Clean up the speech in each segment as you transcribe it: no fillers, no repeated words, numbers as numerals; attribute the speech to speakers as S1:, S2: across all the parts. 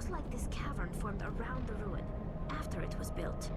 S1: looks like this cavern formed around the ruin, after it was built.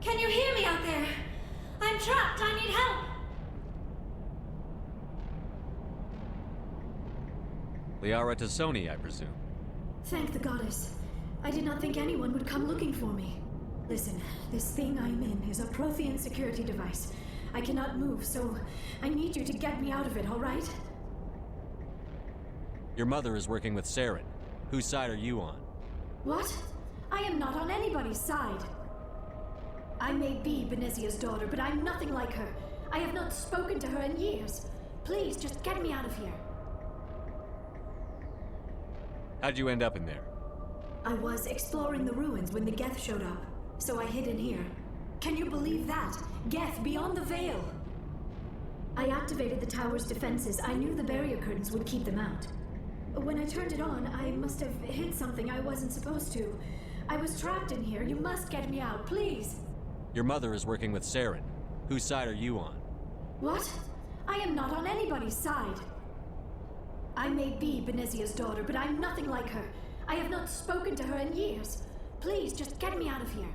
S2: Can you hear me out there? I'm trapped. I need help.
S3: Liara T'Soni, I presume.
S2: Thank the goddess. I did not think anyone would come looking for me. Listen, this thing I'm in is a Prothean security device. I cannot move, so I need you to get me out of it, all right?
S3: Your mother is working with Saren. Whose side are you on?
S2: What? I am not on anybody's side. I may be Benezia's daughter, but I'm nothing like her. I have not spoken to her in years. Please, just get me out of here.
S3: How'd you end up in there?
S2: I was exploring the ruins when the Geth showed up, so I hid in here. Can you believe that? Geth beyond the veil! I activated the tower's defenses. I knew the barrier curtains would keep them out. When I turned it on, I must have hit something I wasn't supposed to. I was trapped in here. You must get me out, please!
S3: Your mother is working with Saren. Whose side are you on?
S2: What? I am not on anybody's side. I may be Benezia's daughter, but I'm nothing like her. I have not spoken to her in years. Please, just get me out of here.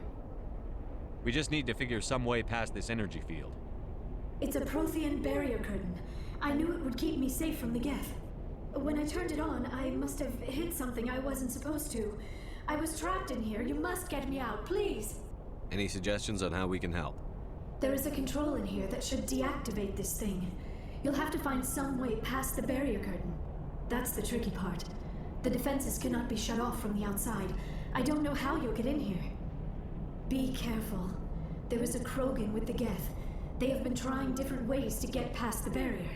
S3: We just need to figure some way past this energy field.
S2: It's a Prothean barrier curtain. I knew it would keep me safe from the Geth. When I turned it on, I must have hit something I wasn't supposed to. I was trapped in here. You must get me out, please.
S3: Any suggestions on how we can help?
S2: There is a control in here that should deactivate this thing. You'll have to find some way past the barrier curtain. That's the tricky part. The defenses cannot be shut off from the outside. I don't know how you'll get in here. Be careful. There is a Krogan with the Geth. They have been trying different ways to get past the barrier.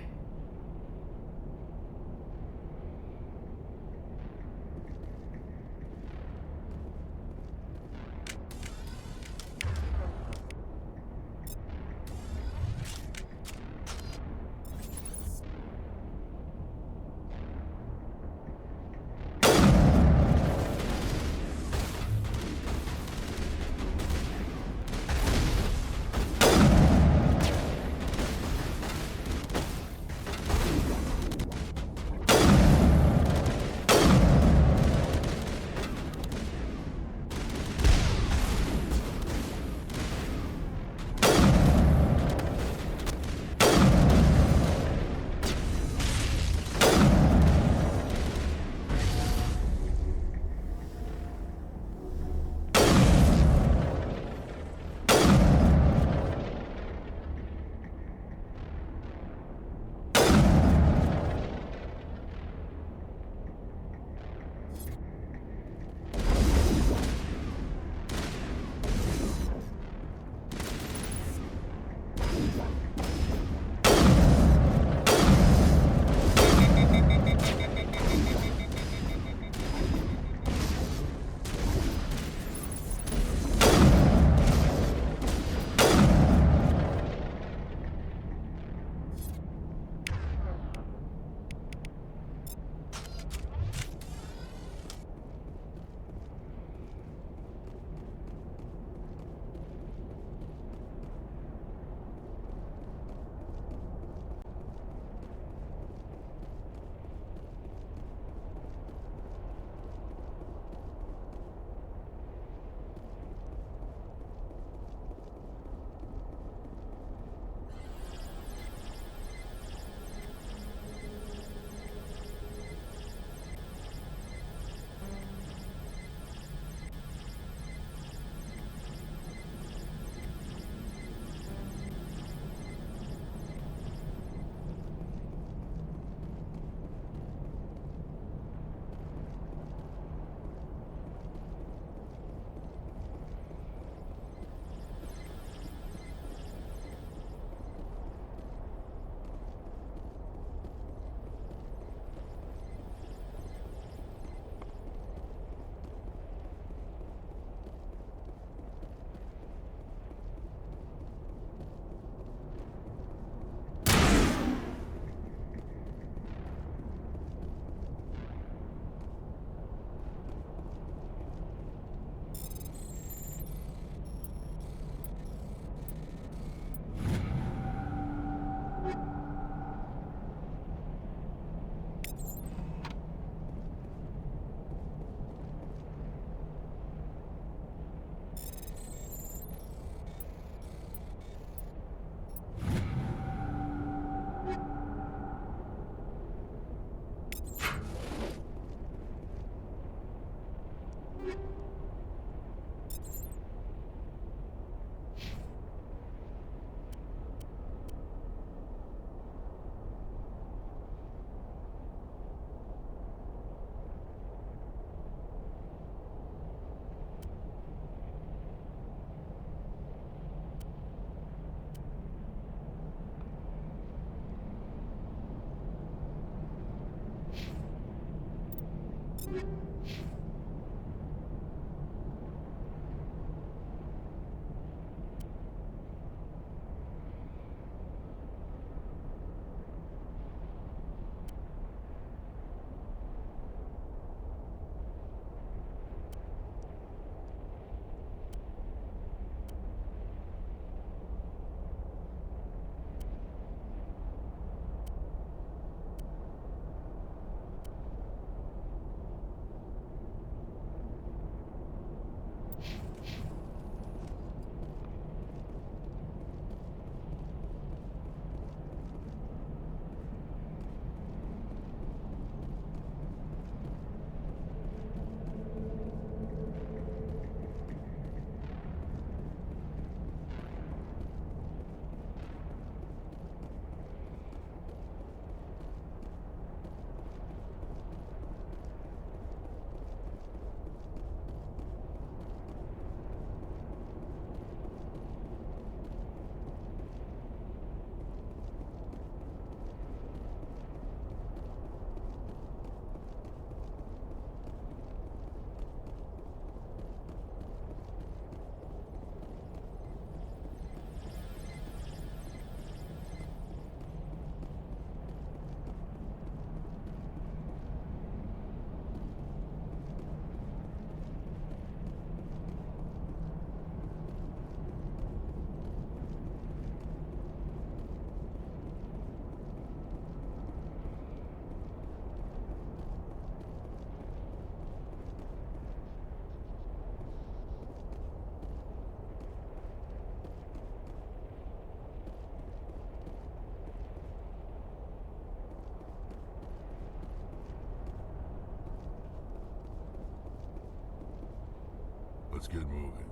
S4: Let's get moving.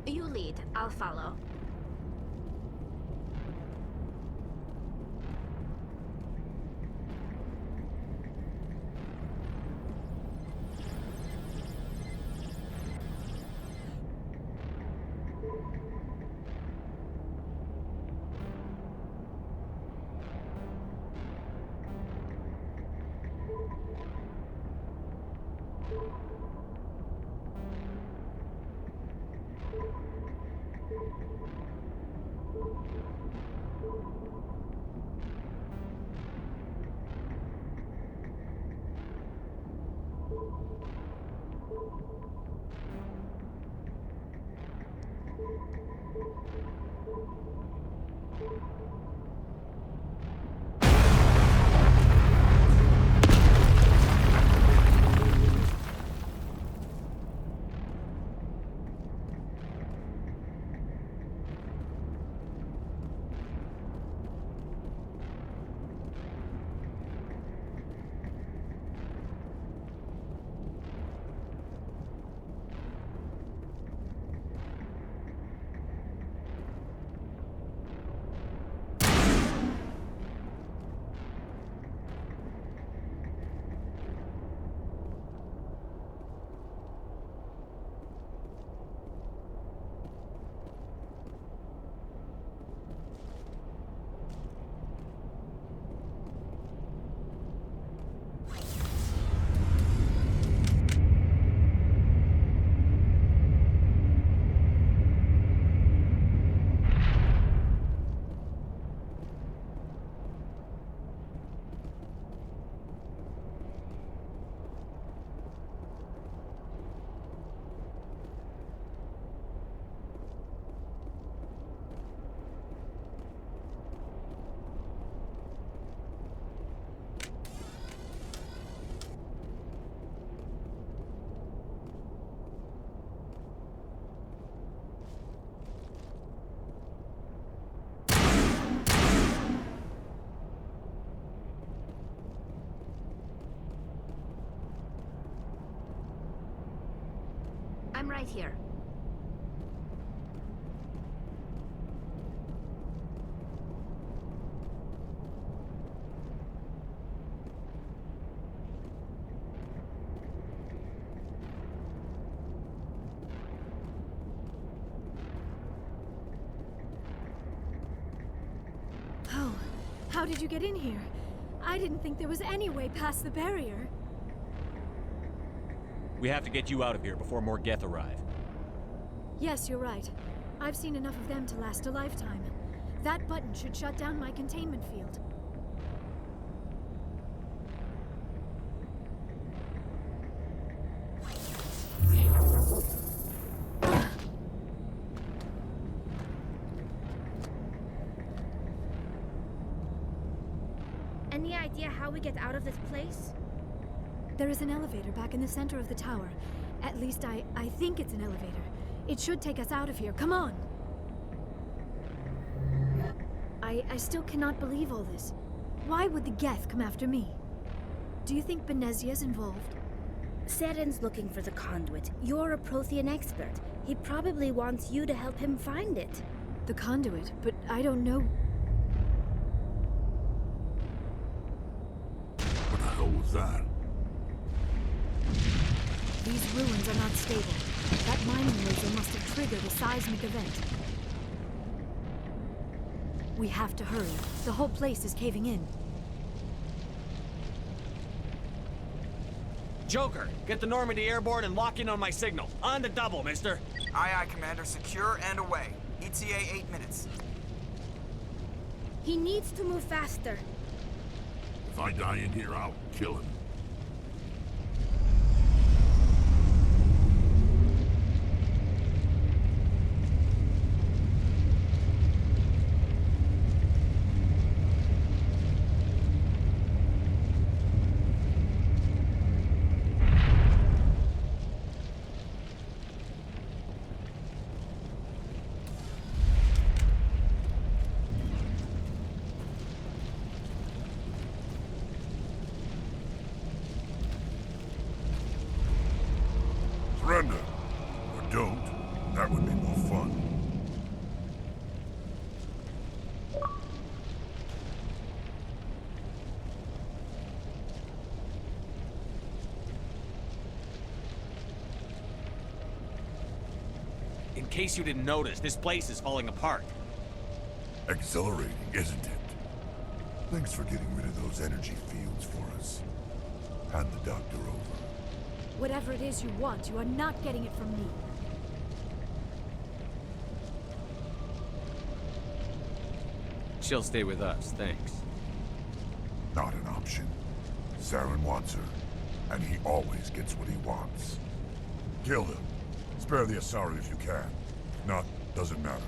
S1: You lead, I'll follow. I'm right here.
S2: Oh, how did you get in here? I didn't think there was any way past the barrier.
S3: We have to get you out of here before more Geth arrive.
S2: Yes, you're right. I've seen enough of them to last a lifetime. That button should shut down my containment field.
S1: Any idea how we get out of this place?
S2: There is an elevator back in the center of the tower. At least I think it's an elevator. It should take us out of here. Come on! I still cannot believe all this. Why would the Geth come after me? Do you think Benezia's involved?
S1: Saren's looking for the conduit. You're a Prothean expert. He probably wants you to help him find it.
S2: The conduit? But I don't know.
S4: What the hell was that?
S2: These ruins are not stable. That mining laser must have triggered a seismic event. We have to hurry. The whole place is caving in.
S3: Joker, get the Normandy airborne and lock in on my signal. On the double, mister.
S5: Aye, aye, Commander. Secure and away. ETA 8 minutes.
S1: He needs to move faster.
S4: If I die in here, I'll kill him. Surrender. Or don't. That would be more fun.
S3: In case you didn't notice, this place is falling apart.
S4: Exhilarating, isn't it? Thanks for getting rid of those energy fields for us. Hand the doctor over.
S2: Whatever it is you want, you are not getting it from me.
S3: She'll stay with us, thanks.
S4: Not an option. Saren wants her, and he always gets what he wants. Kill him. Spare the Asari if you can. If not, doesn't matter.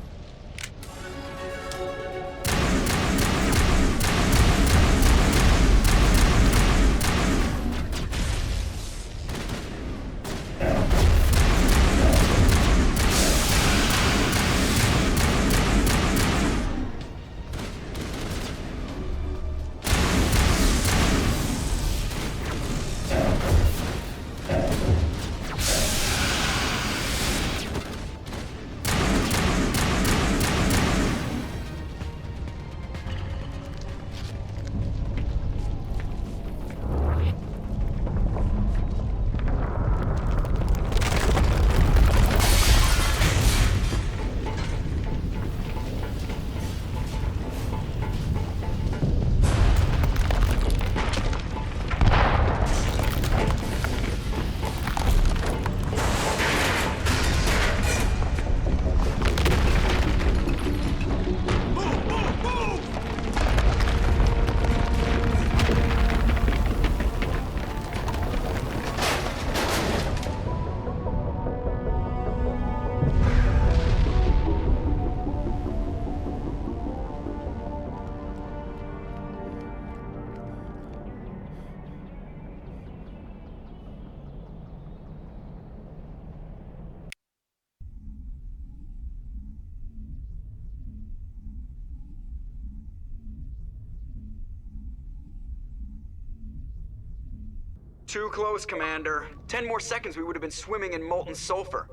S5: Too close, Commander. 10 more seconds we would have been swimming in molten sulfur.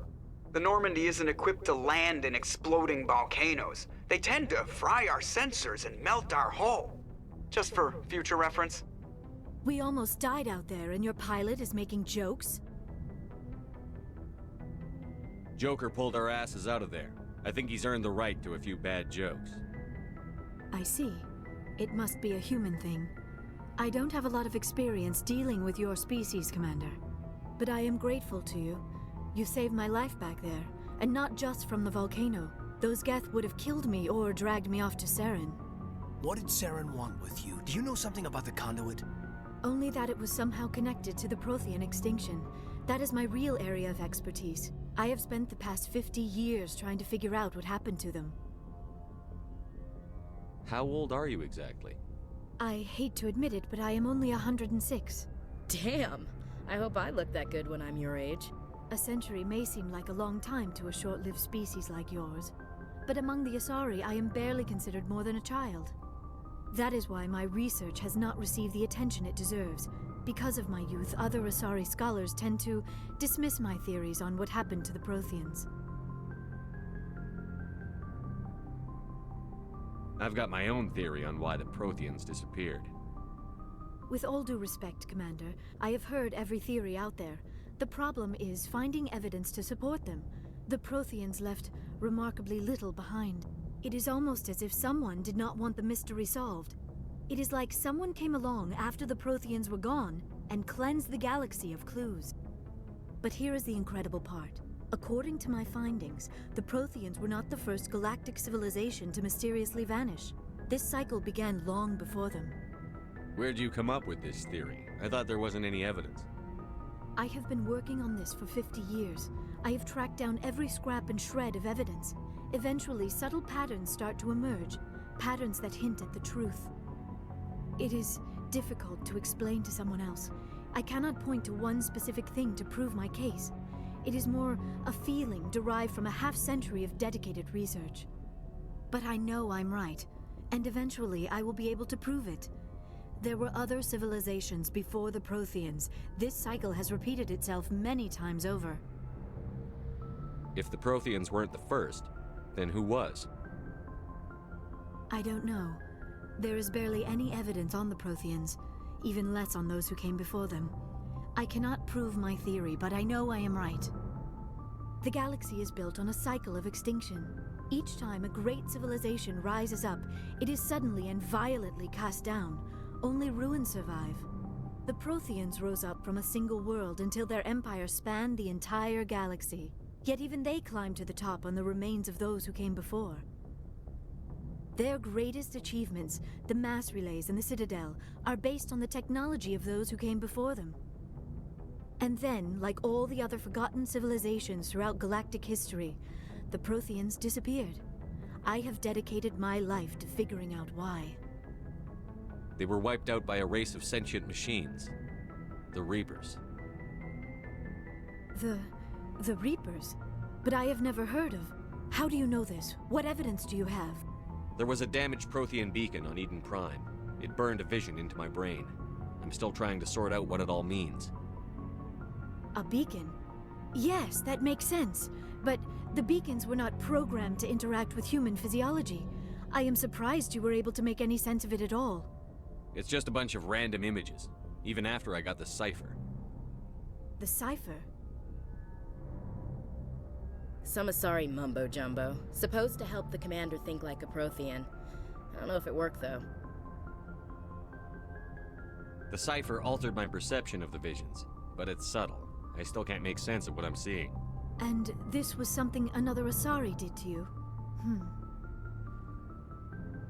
S5: The Normandy isn't equipped to land in exploding volcanoes. They tend to fry our sensors and melt our hull. Just for future reference.
S2: We almost died out there, and your pilot is making jokes?
S3: Joker pulled our asses out of there. I think he's earned the right to a few bad jokes.
S2: I see. It must be a human thing. I don't have a lot of experience dealing with your species, Commander. But I am grateful to you. You saved my life back there, and not just from the volcano. Those Geth would have killed me or dragged me off to Saren.
S6: What did Saren want with you? Do you know something about the conduit?
S2: Only that it was somehow connected to the Prothean extinction. That is my real area of expertise. I have spent the past 50 years trying to figure out what happened to them.
S3: How old are you exactly?
S2: I hate to admit it, but I am only 106.
S7: Damn! I hope I look that good when I'm your age.
S2: A century may seem like a long time to a short-lived species like yours, but among the Asari, I am barely considered more than a child. That is why my research has not received the attention it deserves. Because of my youth, other Asari scholars tend to dismiss my theories on what happened to the Protheans.
S3: I've got my own theory on why the Protheans disappeared.
S2: With all due respect, Commander, I have heard every theory out there. The problem is finding evidence to support them. The Protheans left remarkably little behind. It is almost as if someone did not want the mystery solved. It is like someone came along after the Protheans were gone and cleansed the galaxy of clues. But here is the incredible part. According to my findings, the Protheans were not the first galactic civilization to mysteriously vanish. This cycle began long before them.
S3: Where'd you come up with this theory? I thought there wasn't any evidence.
S2: I have been working on this for 50 years. I have tracked down every scrap and shred of evidence. Eventually, subtle patterns start to emerge, patterns that hint at the truth. It is difficult to explain to someone else. I cannot point to one specific thing to prove my case. It is more a feeling derived from a half-century of dedicated research. But I know I'm right, and eventually I will be able to prove it. There were other civilizations before the Protheans. This cycle has repeated itself many times over.
S3: If the Protheans weren't the first, then who was?
S2: I don't know. There is barely any evidence on the Protheans, even less on those who came before them. I cannot prove my theory, but I know I am right. The galaxy is built on a cycle of extinction. Each time a great civilization rises up, it is suddenly and violently cast down. Only ruins survive. The Protheans rose up from a single world until their empire spanned the entire galaxy. Yet even they climbed to the top on the remains of those who came before. Their greatest achievements, the mass relays and the Citadel, are based on the technology of those who came before them. And then, like all the other forgotten civilizations throughout galactic history, the Protheans disappeared. I have dedicated my life to figuring out why.
S3: They were wiped out by a race of sentient machines. The Reapers.
S2: The Reapers? But I have never heard of. How do you know this? What evidence do you have?
S3: There was a damaged Prothean beacon on Eden Prime. It burned a vision into my brain. I'm still trying to sort out what it all means.
S2: A beacon? Yes, that makes sense. But the beacons were not programmed to interact with human physiology. I am surprised you were able to make any sense of it at all.
S3: It's just a bunch of random images, even after I got the cipher.
S2: The cipher?
S7: Some Asari mumbo-jumbo, supposed to help the commander think like a Prothean. I don't know if it worked, though.
S3: The cipher altered my perception of the visions, but it's subtle. I still can't make sense of what I'm seeing.
S2: And this was something another Asari did to you?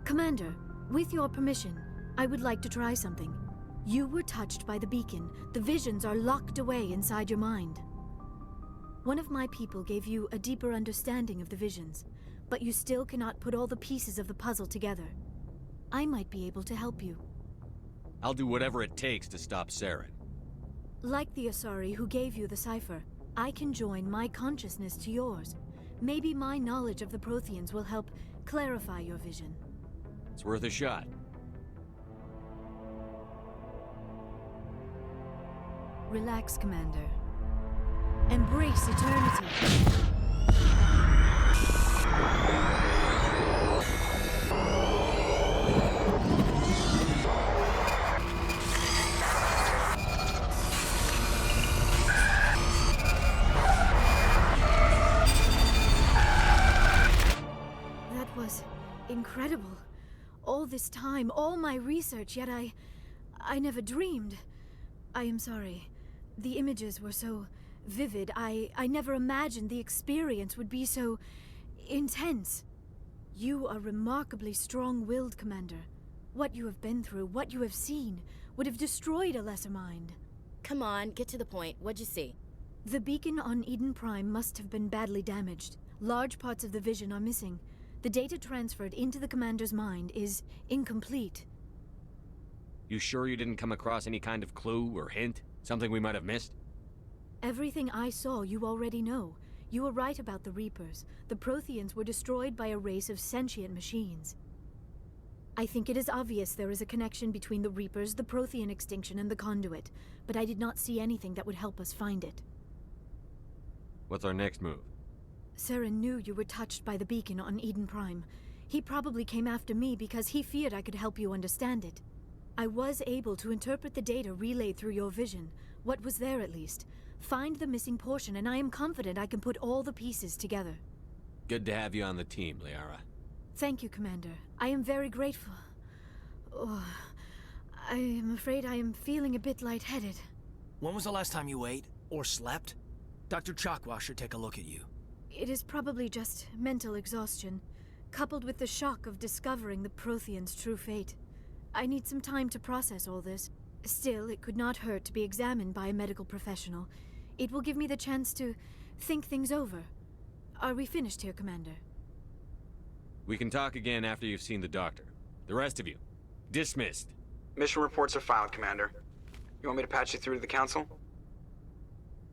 S2: Commander, with your permission, I would like to try something. You were touched by the beacon. The visions are locked away inside your mind. One of my people gave you a deeper understanding of the visions, but you still cannot put all the pieces of the puzzle together. I might be able to help you.
S3: I'll do whatever it takes to stop Saren.
S2: Like the Asari who gave you the cipher, I can join my consciousness to yours. Maybe my knowledge of the Protheans will help clarify your vision.
S3: It's worth a shot.
S2: Relax, Commander. Embrace eternity. That was incredible. All this time, all my research, yet I never dreamed. I am sorry. The images were so vivid. I never imagined the experience would be so intense. You are remarkably strong-willed, Commander. What you have been through, what you have seen, would have destroyed a lesser mind.
S7: Come on, get to the point. What'd you see?
S2: The beacon on Eden Prime must have been badly damaged. Large parts of the vision are missing. The data transferred into the Commander's mind is incomplete.
S3: You sure you didn't come across any kind of clue or hint? Something we might have missed?
S2: Everything I saw you already know. You were right about the Reapers. The Protheans were destroyed by a race of sentient machines. I think it is obvious there is a connection between the Reapers, the Prothean extinction, and the Conduit, but I did not see anything that would help us find it.
S3: What's our next move?
S2: Saren knew you were touched by the beacon on Eden Prime. He probably came after me because he feared I could help you understand it. I was able to interpret the data relayed through your vision, what was there at least, find the missing portion, and I am confident I can put all the pieces together.
S3: Good to have you on the team, Liara.
S2: Thank you, Commander. I am very grateful. Oh, I am afraid I am feeling a bit lightheaded.
S6: When was the last time you ate? Or slept? Dr. Chakwa should take a look at you.
S2: It is probably just mental exhaustion, coupled with the shock of discovering the Prothean's true fate. I need some time to process all this. Still, it could not hurt to be examined by a medical professional. It will give me the chance to think things over. Are we finished here, Commander?
S3: We can talk again after you've seen the doctor. The rest of you, dismissed.
S5: Mission reports are filed, Commander. You want me to patch you through to the Council?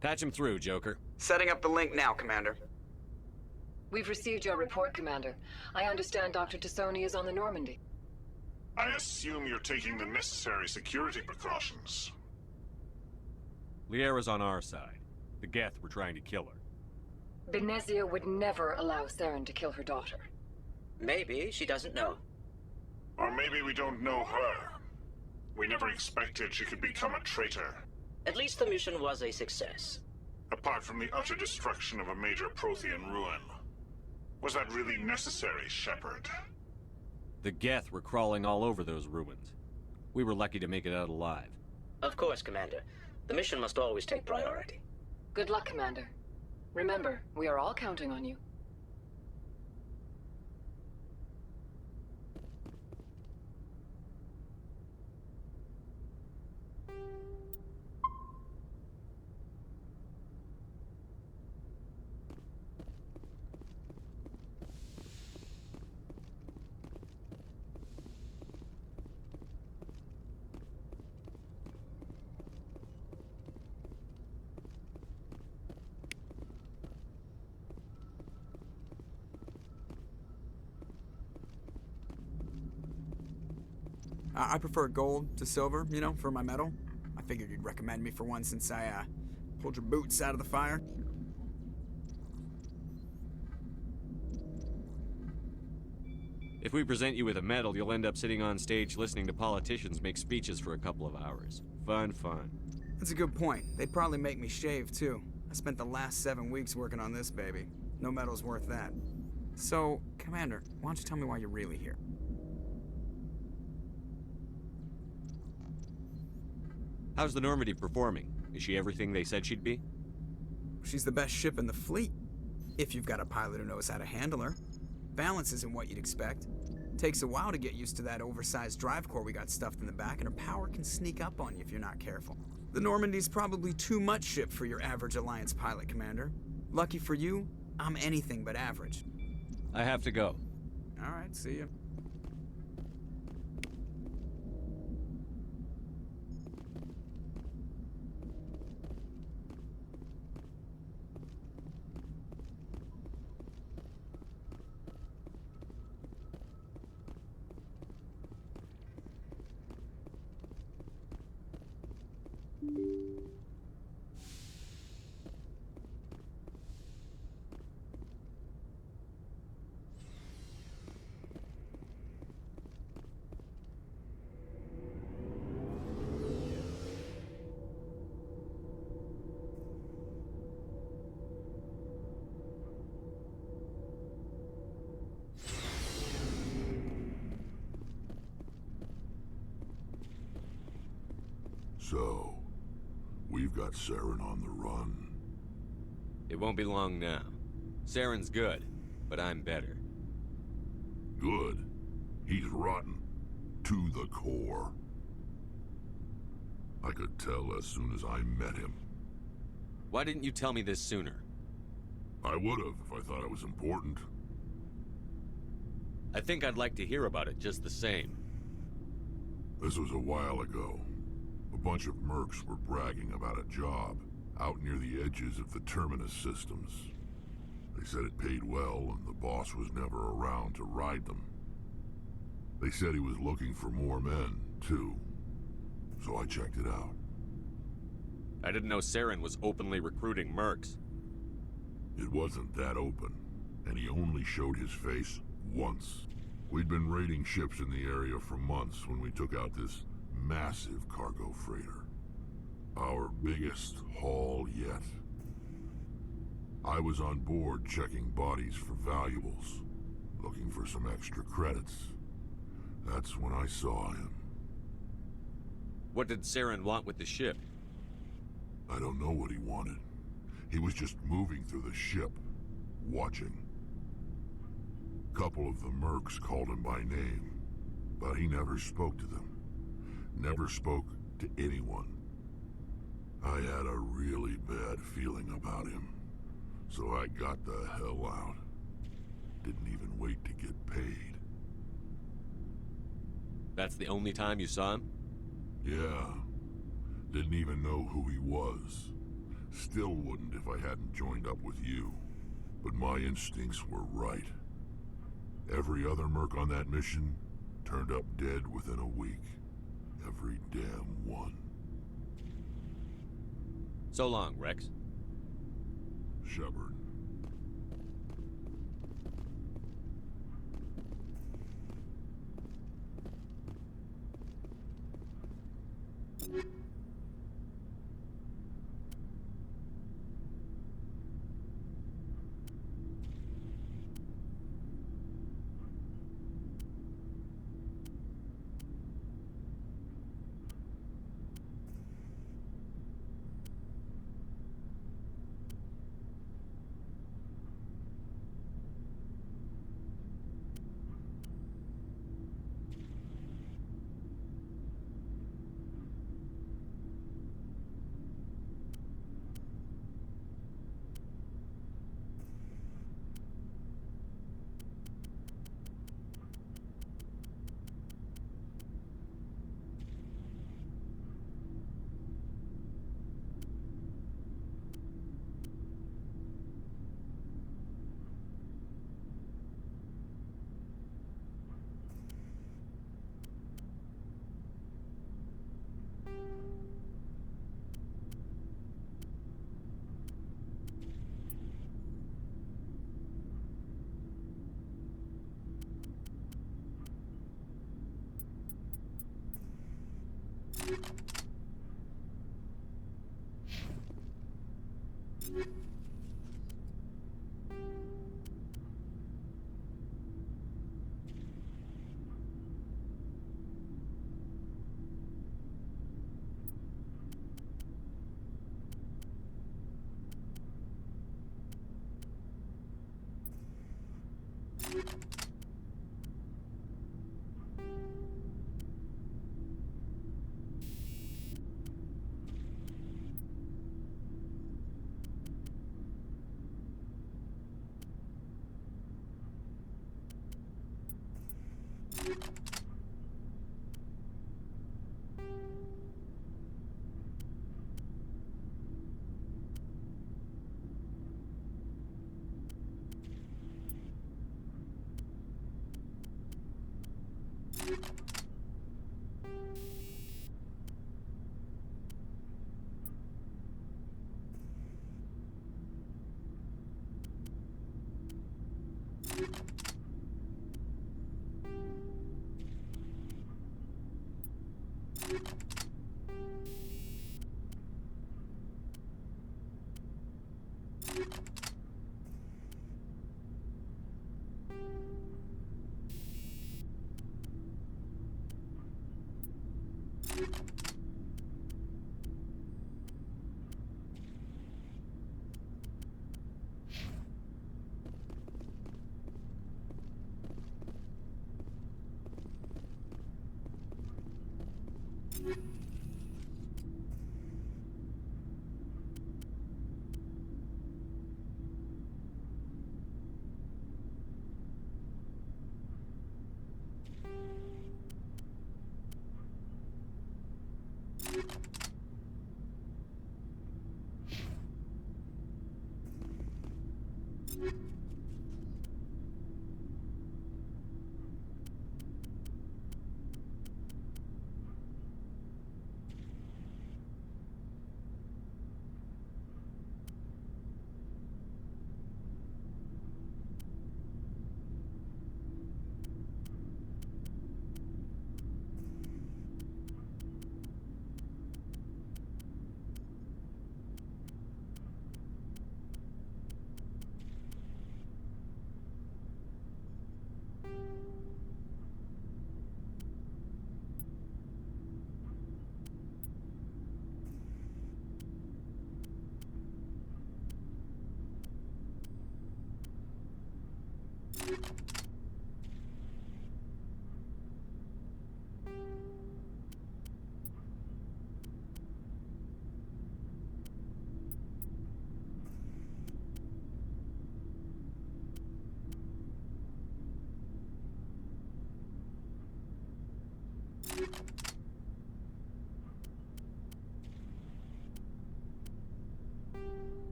S3: Patch him through, Joker.
S5: Setting up the link now, Commander.
S8: We've received your report, Commander. I understand Dr. Tassoni is on the Normandy.
S9: I assume you're taking the necessary security precautions.
S3: Liara's on our side. The Geth were trying to kill her.
S8: Benezia would never allow Saren to kill her daughter.
S10: Maybe she doesn't know.
S9: Or maybe we don't know her. We never expected she could become a traitor.
S10: At least the mission was a success.
S9: Apart from the utter destruction of a major Prothean ruin. Was that really necessary, Shepard?
S3: The Geth were crawling all over those ruins. We were lucky to make it out alive.
S10: Of course, Commander. The mission must always take priority.
S8: Good luck, Commander. Remember, we are all counting on you.
S11: I prefer gold to silver, you know, for my metal. I figured you'd recommend me for one since I, pulled your boots out of the fire.
S3: If we present you with a medal, you'll end up sitting on stage listening to politicians make speeches for a couple of hours. Fun, fun.
S11: That's a good point. They'd probably make me shave, too. I spent the last 7 weeks working on this baby. No medal's worth that. So, Commander, why don't you tell me why you're really here?
S3: How's the Normandy performing? Is she everything they said she'd be?
S11: She's the best ship in the fleet. If you've got a pilot who knows how to handle her. Balance isn't what you'd expect. Takes a while to get used to that oversized drive core we got stuffed in the back, and her power can sneak up on you if you're not careful. The Normandy's probably too much ship for your average Alliance pilot, Commander. Lucky for you, I'm anything but average.
S3: I have to go.
S11: All right, see you.
S4: So, we've got Saren on the run.
S3: It won't be long now. Saren's good, but I'm better.
S4: Good? He's rotten. To the core. I could tell as soon as I met him.
S3: Why didn't you tell me this sooner?
S4: I would've if I thought it was important.
S3: I think I'd like to hear about it just the same.
S4: This was a while ago. A bunch of mercs were bragging about a job out near the edges of the Terminus systems. They said it paid well and the boss was never around to ride them. They said he was looking for more men, too. So I checked it out.
S3: I didn't know Saren was openly recruiting mercs.
S4: It wasn't that open, and he only showed his face once. We'd been raiding ships in the area for months when we took out this massive cargo freighter. Our biggest haul yet. I was on board checking bodies for valuables, looking for some extra credits. That's when I saw him.
S3: What did Saren want with the ship?
S4: I don't know what he wanted. He was just moving through the ship, watching. Couple of the mercs called him by name, but he never spoke to them. Never spoke to anyone. I had a really bad feeling about him, so I got the hell out. Didn't even wait to get paid.
S3: That's the only time you saw him?
S4: Yeah. Didn't even know who he was. Still wouldn't if I hadn't joined up with you. But my instincts were right. Every other merc on that mission turned up dead within a week. Every damn one.
S3: So long, Rex.
S4: Shepard.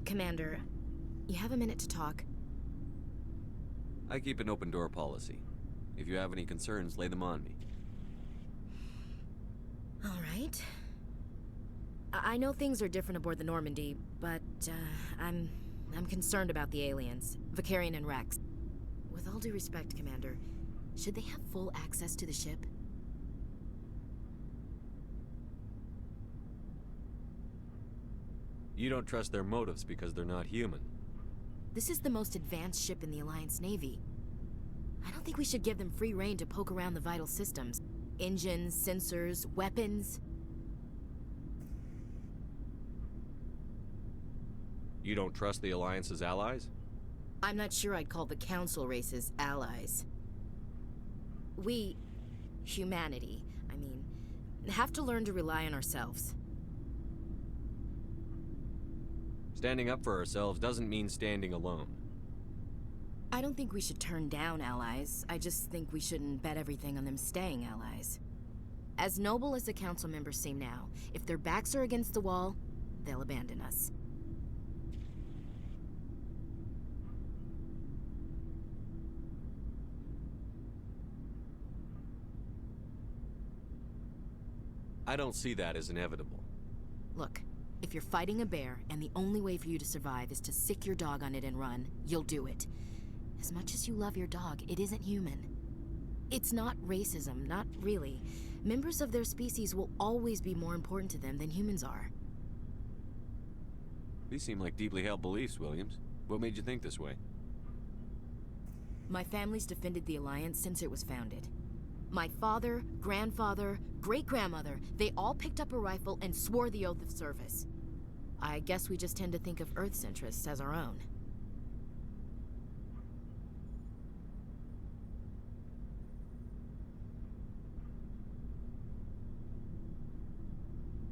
S7: Commander, you have a minute to talk?
S3: I keep an open door policy. If you have any concerns, lay them on me.
S7: All right. I know things are different aboard the Normandy, but I'm concerned about the aliens, Vicarian and Rex. With all due respect, Commander, should they have full access to the ship?
S3: You don't trust their motives because they're not human.
S7: This is the most advanced ship in the Alliance Navy. I don't think we should give them free rein to poke around the vital systems. Engines, sensors, weapons.
S3: You don't trust the Alliance's allies?
S7: I'm not sure I'd call the Council races allies. We, humanity, I mean, have to learn to rely on ourselves.
S3: Standing up for ourselves doesn't mean standing alone.
S7: I don't think we should turn down allies. I just think we shouldn't bet everything on them staying allies. As noble as the Council members seem now, if their backs are against the wall, they'll abandon us.
S3: I don't see that as inevitable.
S7: Look, if you're fighting a bear and the only way for you to survive is to sick your dog on it and run, you'll do it. As much as you love your dog, it isn't human. It's not racism, not really. Members of their species will always be more important to them than humans are.
S3: These seem like deeply held beliefs, Williams. What made you think this way?
S7: My family's defended the Alliance since it was founded. My father, grandfather, great-grandmother, they all picked up a rifle and swore the oath of service. I guess we just tend to think of Earth's interests as our own.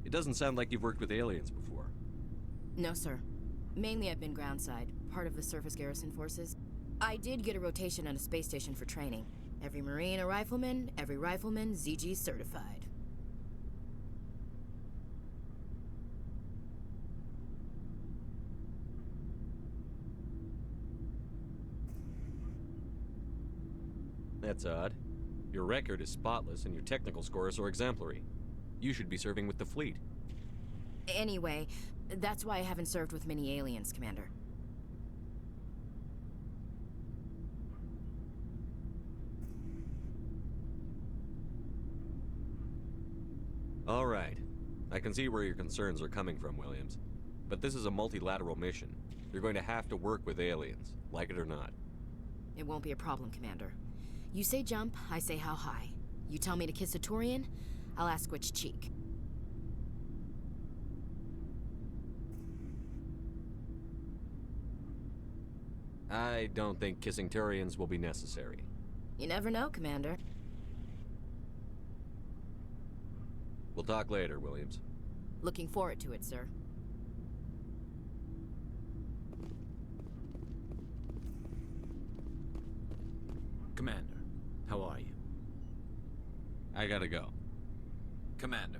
S3: It doesn't sound like you've worked with aliens before.
S7: No, sir. Mainly I've been groundside, part of the surface garrison forces. I did get a rotation on a space station for training. Every Marine a rifleman, every rifleman ZG certified.
S3: That's odd. Your record is spotless and your technical scores are exemplary. You should be serving with the fleet.
S7: Anyway, that's why I haven't served with many aliens, Commander.
S3: All right. I can see where your concerns are coming from, Williams. But this is a multilateral mission. You're going to have to work with aliens, like it or not.
S7: It won't be a problem, Commander. You say jump, I say how high. You tell me to kiss a Turian, I'll ask which cheek.
S3: I don't think kissing Turians will be necessary.
S7: You never know, Commander.
S3: We'll talk later, Williams.
S7: Looking forward to it, sir.
S6: Commander, how are you?
S3: I gotta go.
S6: Commander.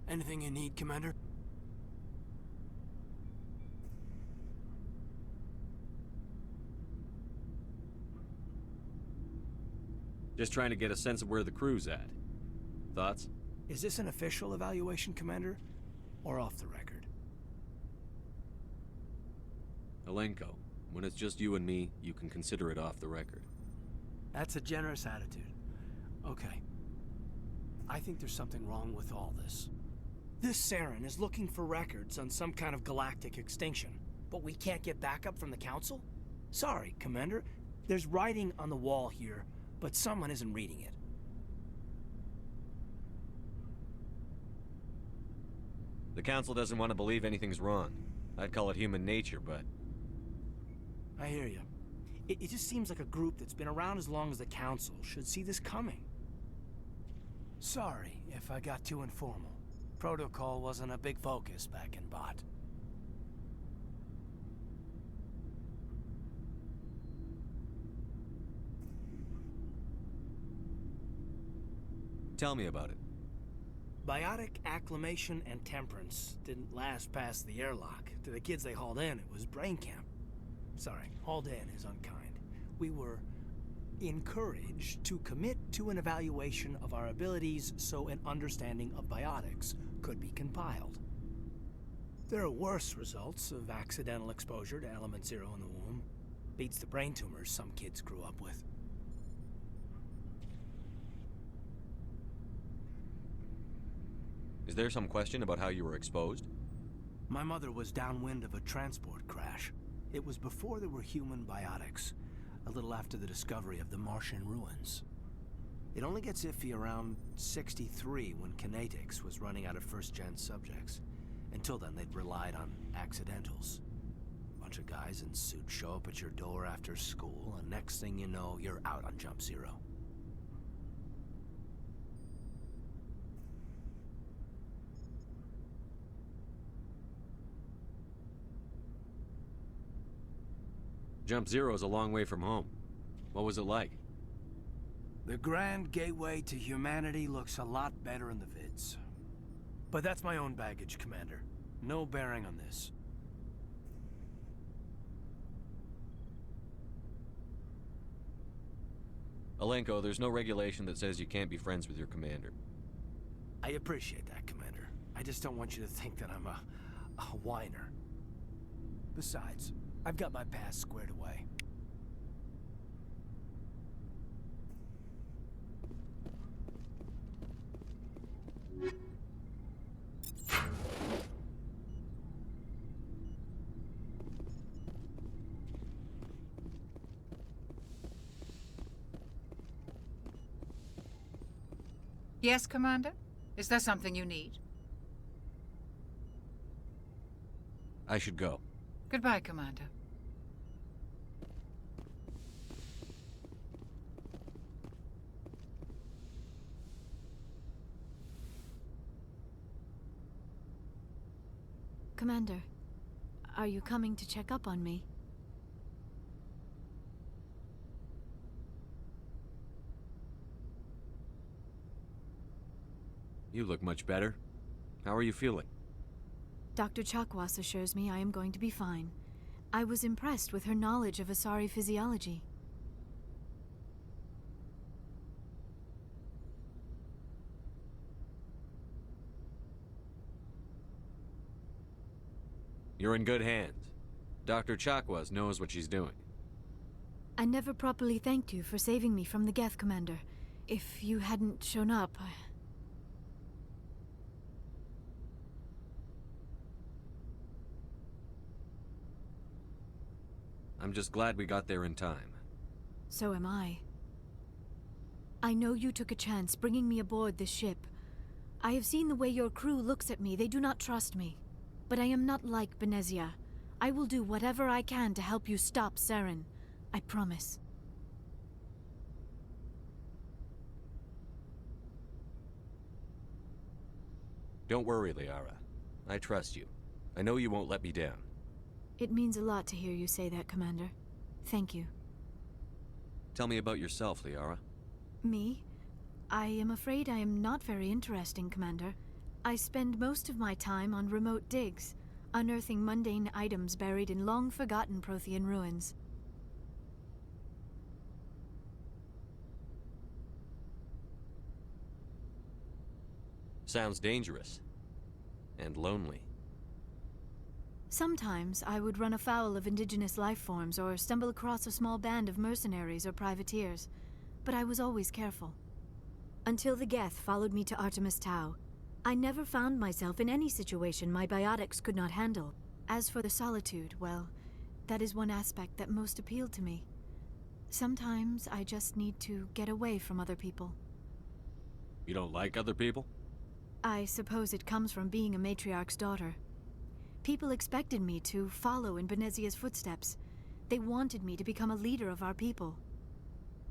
S6: Anything you need, Commander?
S3: Just trying to get a sense of where the crew's at. Thoughts?
S6: Is this an official evaluation, Commander? Or off the record?
S3: Alenko, when it's just you and me, you can consider it off the record.
S6: That's a generous attitude. Okay. I think there's something wrong with all this. This Saren is looking for records on some kind of galactic extinction, but we can't get backup from the Council? Sorry, Commander. There's writing on the wall here, but someone isn't reading it.
S3: The Council doesn't want to believe anything's wrong. I'd call it human nature, but...
S6: I hear you. It just seems like a group that's been around as long as the Council should see this coming. Sorry if I got too informal. Protocol wasn't a big focus back in Bot.
S3: Tell me about it.
S6: Biotic acclimation and temperance didn't last past the airlock. To the kids they hauled in, it was brain camp. Sorry, hauled in is unkind. We were encouraged to commit to an evaluation of our abilities so an understanding of biotics could be compiled. There are worse results of accidental exposure to Element Zero in the womb. Beats the brain tumors some kids grew up with.
S3: Is there some question about how you were exposed?
S6: My mother was downwind of a transport crash. It was before there were human biotics, a little after the discovery of the Martian ruins. It only gets iffy around 63 when Kinetics was running out of first-gen subjects. Until then, they'd relied on accidentals. A bunch of guys in suits show up at your door after school, and next thing you know, you're out on Jump Zero.
S3: Jump Zero's a long way from home. What was it like?
S6: The grand gateway to humanity looks a lot better in the vids. But that's my own baggage, Commander. No bearing on this.
S3: Alenko, there's no regulation that says you can't be friends with your commander.
S6: I appreciate that, Commander. I just don't want you to think that I'm a whiner. Besides, I've got my past squared away.
S12: Yes, Commander? Is there something you need?
S3: I should go.
S12: Goodbye, Commander.
S2: Commander, are you coming to check up on me?
S3: You look much better. How are you feeling?
S2: Dr. Chakwas assures me I am going to be fine. I was impressed with her knowledge of Asari physiology.
S3: You're in good hands. Dr. Chakwas knows what she's doing.
S2: I never properly thanked you for saving me from the Geth, Commander. If you hadn't shown up,
S3: I'm just glad we got there in time.
S2: So am I. I know you took a chance bringing me aboard this ship. I have seen the way your crew looks at me. They do not trust me. But I am not like Benezia. I will do whatever I can to help you stop Saren. I promise.
S3: Don't worry, Liara. I trust you. I know you won't let me down.
S2: It means a lot to hear you say that, Commander. Thank you.
S3: Tell me about yourself, Liara.
S2: Me? I am afraid I am not very interesting, Commander. I spend most of my time on remote digs, unearthing mundane items buried in long-forgotten Prothean ruins.
S3: Sounds dangerous. And lonely.
S2: Sometimes I would run afoul of indigenous life forms or stumble across a small band of mercenaries or privateers, but I was always careful. until the Geth followed me to Artemis Tau. I never found myself in any situation my biotics could not handle. As for the solitude, well, that is one aspect that most appealed to me. Sometimes I just need to get away from other people.
S3: You don't like other people?
S2: I suppose it comes from being a matriarch's daughter. People expected me to follow in Benezia's footsteps. They wanted me to become a leader of our people.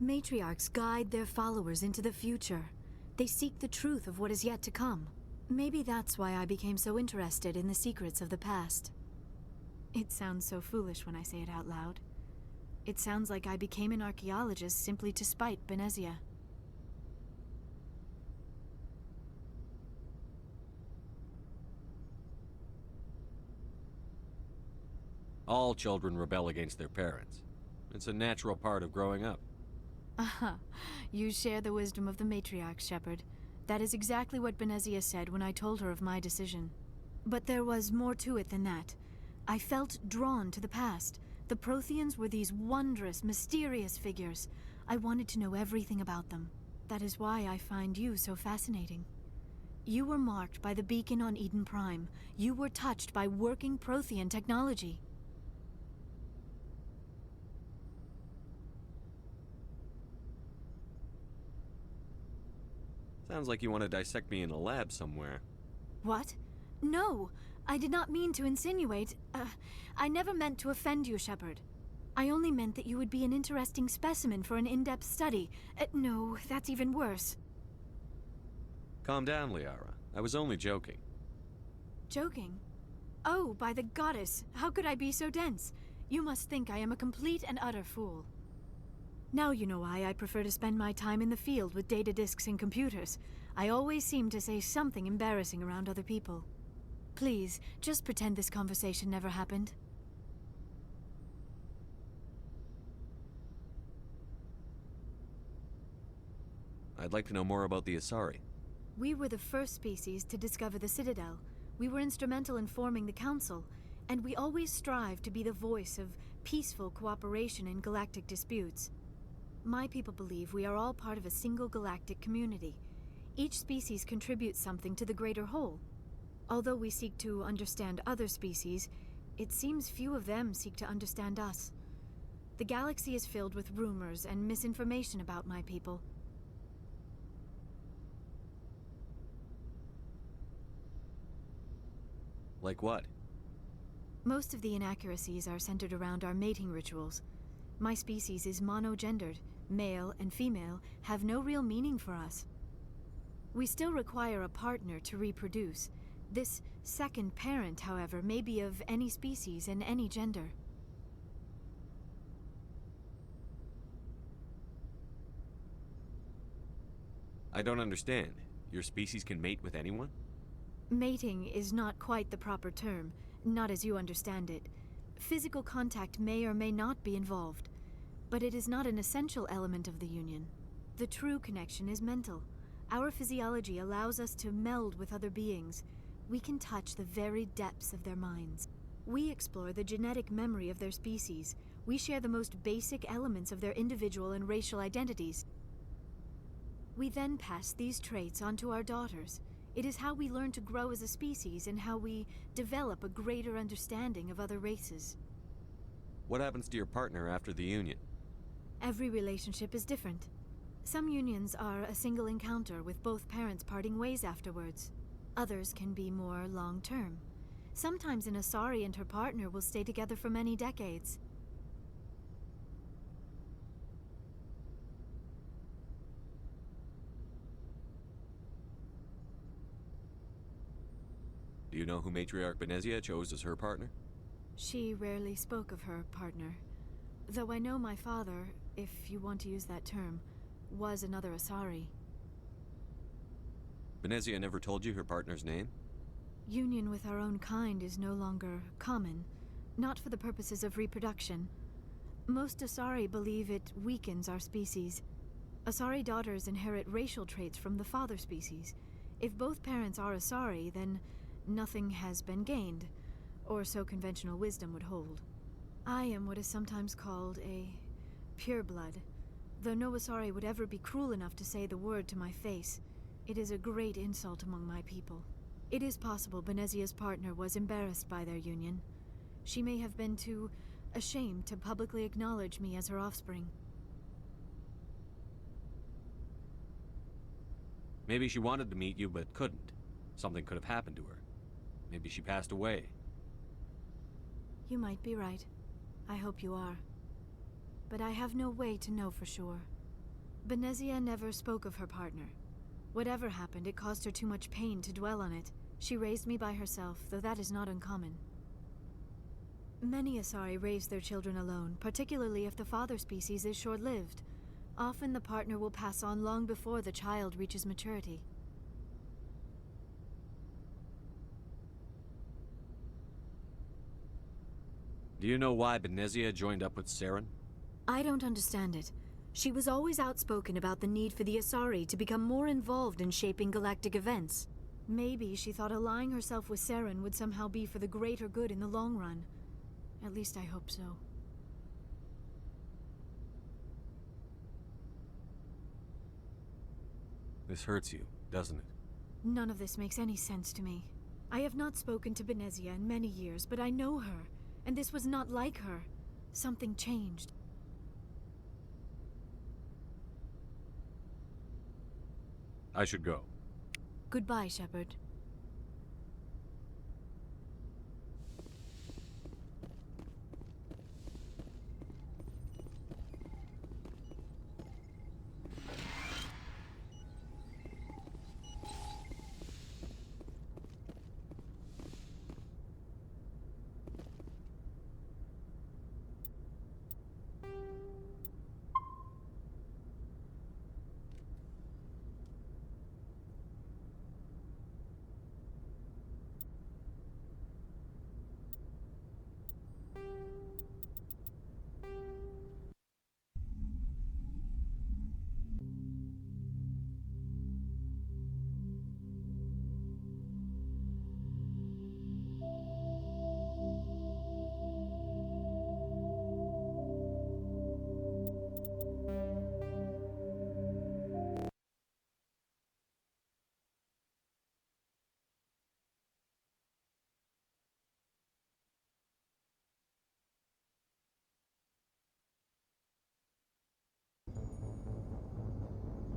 S2: Matriarchs guide their followers into the future. They seek the truth of what is yet to come. Maybe that's why I became so interested in the secrets of the past. It sounds so foolish when I say it out loud. It sounds like I became an archaeologist simply to spite Benezia.
S3: All children rebel against their parents. It's a natural part of growing up.
S2: Aha, you share the wisdom of the matriarch, Shepard. That is exactly what Benezia said when I told her of my decision. But there was more to it than that. I felt drawn to the past. The Protheans were these wondrous, mysterious figures. I wanted to know everything about them. That is why I find you so fascinating. You were marked by the beacon on Eden Prime. You were touched by working Prothean technology.
S3: Sounds like you want to dissect me in a lab somewhere.
S2: What? No! I did not mean to insinuate. I never meant to offend you, Shepard. I only meant that you would be an interesting specimen for an in-depth study. No, that's even worse.
S3: Calm down, Liara. I was only joking.
S2: Joking? Oh, by the goddess, how could I be so dense? You must think I am a complete and utter fool. Now you know why I prefer to spend my time in the field with data disks and computers. I always seem to say something embarrassing around other people. Please, just pretend this conversation never happened.
S3: I'd like to know more about the Asari.
S2: We were the first species to discover the Citadel. We were instrumental in forming the Council, and we always strive to be the voice of peaceful cooperation in galactic disputes. My people believe we are all part of a single galactic community. Each species contributes something to the greater whole. Although we seek to understand other species, it seems few of them seek to understand us. The galaxy is filled with rumors and misinformation about my people.
S3: Like what?
S2: Most of the inaccuracies are centered around our mating rituals. My species is monogendered. Male and female have no real meaning for us. We still require a partner to reproduce. This second parent, however, may be of any species and any gender.
S3: I don't understand. Your species can mate with anyone?
S2: Mating is not quite the proper term, not as you understand it. Physical contact may or may not be involved, but it is not an essential element of the union. The true connection is mental. Our physiology allows us to meld with other beings. We can touch the very depths of their minds. We explore the genetic memory of their species. We share the most basic elements of their individual and racial identities. We then pass these traits on to our daughters. It is how we learn to grow as a species and how we develop a greater understanding of other races.
S3: What happens to your partner after the union?
S2: Every relationship is different. Some unions are a single encounter with both parents parting ways afterwards. Others can be more long-term. Sometimes an Asari and her partner will stay together for many decades.
S3: Do you know who Matriarch Benezia chose as her partner?
S2: She rarely spoke of her partner. Though I know my father, if you want to use that term, was another Asari.
S3: Benezia never told you her partner's name?
S2: Union with our own kind is no longer common, not for the purposes of reproduction. Most Asari believe it weakens our species. Asari daughters inherit racial traits from the father species. If both parents are Asari, then nothing has been gained, or so conventional wisdom would hold. I am what is sometimes called a pureblood. Though no Asari would ever be cruel enough to say the word to my face, it is a great insult among my people. It is possible Benezia's partner was embarrassed by their union. She may have been too ashamed to publicly acknowledge me as her offspring.
S3: Maybe she wanted to meet you but couldn't. Something could have happened to her. Maybe she passed away.
S2: You might be right. I hope you are. But I have no way to know for sure. Benezia never spoke of her partner. Whatever happened, it caused her too much pain to dwell on it. She raised me by herself, though that is not uncommon. Many Asari raise their children alone, particularly if the father species is short-lived. Often the partner will pass on long before the child reaches maturity.
S3: Do you know why Benezia joined up with Saren?
S2: I don't understand it. She was always outspoken about the need for the Asari to become more involved in shaping galactic events. Maybe she thought allying herself with Saren would somehow be for the greater good in the long run. At least I hope so.
S3: This hurts you, doesn't it?
S2: None of this makes any sense to me. I have not spoken to Benezia in many years, but I know her, and this was not like her. Something changed.
S3: I should go.
S2: Goodbye, Shepard.